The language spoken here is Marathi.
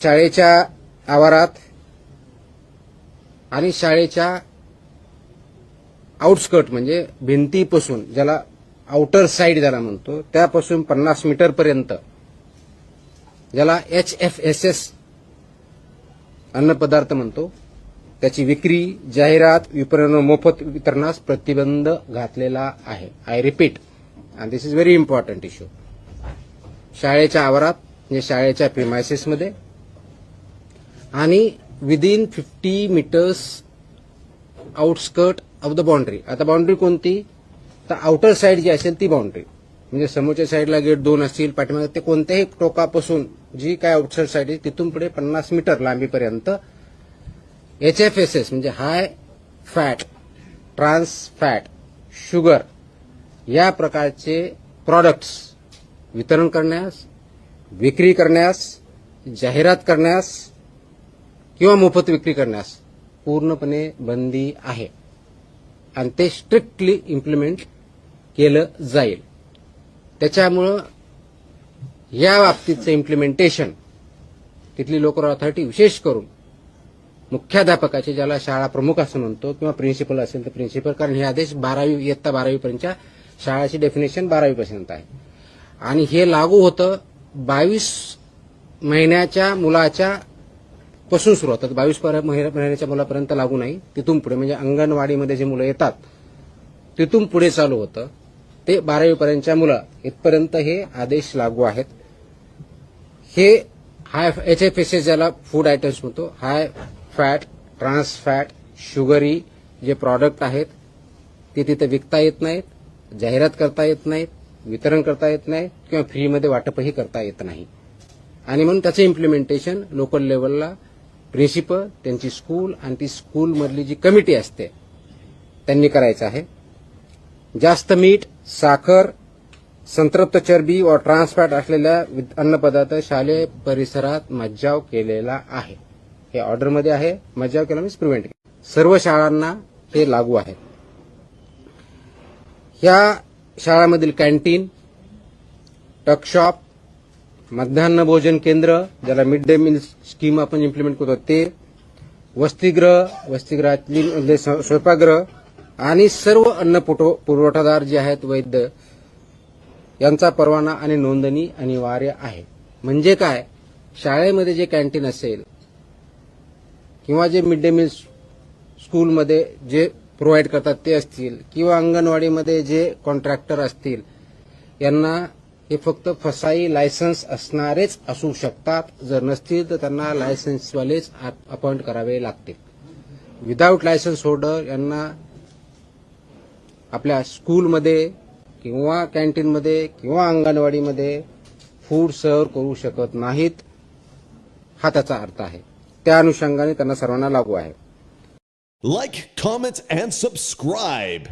शाळेच्या आवारात आणि शाळेच्या आउटस्कर्ट म्हणजे भिंतीपासून, ज्याला आउटर साइड ज्याला म्हणतो, त्यापासून 50 मीटर पर्यंत, ज्याला HFSS अन्नपदार्थ म्हणतो, त्याची विक्री, जाहिरात, विपणन, मोफत वितरणास प्रतिबंध घातलेला आहे. I repeat, and this is very important issue. शाळेच्या आवारात म्हणजे शाळेच्या प्रिमायसेसमध्ये आणि within 50 meters outskirt of the boundary. आता बाउंड्री कोणती? तर आउटर साइड जी असेल ती बाउंड्री, म्हणजे समोरच्या साईडला गेट 2 असतील, पाठीमागे ते कोणत्याही टोकापासून जी काय आउटसाइड साइड आहे तिथून पुढे 50 मीटर लांबीपर्यंत HFSS म्हणजे high fat, trans fat, sugar या प्रकारचे प्रॉडक्ट्स वितरण करण्यास, विक्री करण्यास, जाहिरात करण्यास किंवा मोफत विक्री करण्यास पूर्णपणे बंदी आहे आणि ते स्ट्रिक्टली इम्प्लिमेंट केलं जाईल. त्याच्यामुळं या बाबतीचं इम्प्लिमेंटेशन तिथली लोकल अथॉरिटी, विशेष करून मुख्याध्यापकाचे, ज्याला शाळा प्रमुख असं म्हणतो, किंवा प्रिन्सिपल असेल तर प्रिन्सिपल, कारण हे आदेश 12वी इयत्ता 12वी पर्यंतच्या शाळाची डेफिनेशन 12वी पर्यंत आहे आणि हे लागू होतं 22 महिन्याच्या मुलाच्या पासून सुरू होतात. 22 महिन्याच्या मुलापर्यंत लागू नाही, तिथून पुढे म्हणजे अंगणवाडीमध्ये जे मुलं येतात तिथून पुढे चालू होतं. ते 12वी पर्यंतच्या मुलं इथपर्यंत हे आदेश लागू आहेत. हे हाय HFSS ज्याला फूड आयटम्स म्हणतो, high fat, trans fat, sugary जे प्रॉडक्ट आहेत ते तिथे विकता येत नाहीत, जाहिरात करता येत नाहीत, वितरण करता येत नाही किंवा फ्रीमध्ये वाटपही करता येत नाही. आणि म्हणून त्याचं इम्प्लिमेंटेशन लोकल लेवलला प्रिन्सिपल, त्यांची स्कूल आणि ती स्कूलमधली जी कमिटी असते त्यांनी करायचं आहे. जास्त मीठ, साखर, संतृप्त चरबी व ट्रान्सफॅट असलेल्या अन्नपदार्थ शालेय परिसरात मज्जाव केलेला आहे. हे ऑर्डरमध्ये आहे. मज्जाव केला मीन्स प्रिव्हेंट केला. सर्व शाळांना हे लागू आहे. ह्या शाळांमधील कॅन्टीन, टकशॉप, मध्यान्ह भोजन केंद्र ज्याला मिड डे मील स्कीम आपण इम्प्लिमेंट करतो ते, वसतिगृहातली स्वयंपाकगृह आणि सर्व अन्न पुरवठादार जे आहेत, वैद्य, यांचा परवाना आणि नोंदणी अनिवार्य आहे. म्हणजे काय? शाळेमध्ये जे कॅन्टीन असेल किंवा जे मिड डे मील स्कूलमध्ये जे प्रोव्हाइड करतात ते असतील किंवा अंगणवाडीमध्ये जे कॉन्ट्रॅक्टर असतील, यांना हे फक्त फसाई लायसन्स असणारेच असू शकतात. जर नसतील तर त्यांना लायसन्सवालेच अपॉइंट करावे लागतील. विदाऊट लायसन्स होल्डर यांना आपल्या स्कूलमध्ये किंवा कॅन्टीनमध्ये किंवा अंगणवाडीमध्ये फूड सर्व्ह करू शकत नाहीत, हा त्याचा अर्थ आहे. त्या अनुषंगाने त्यांना सर्वांना लागू आहे. Like, comment, and subscribe.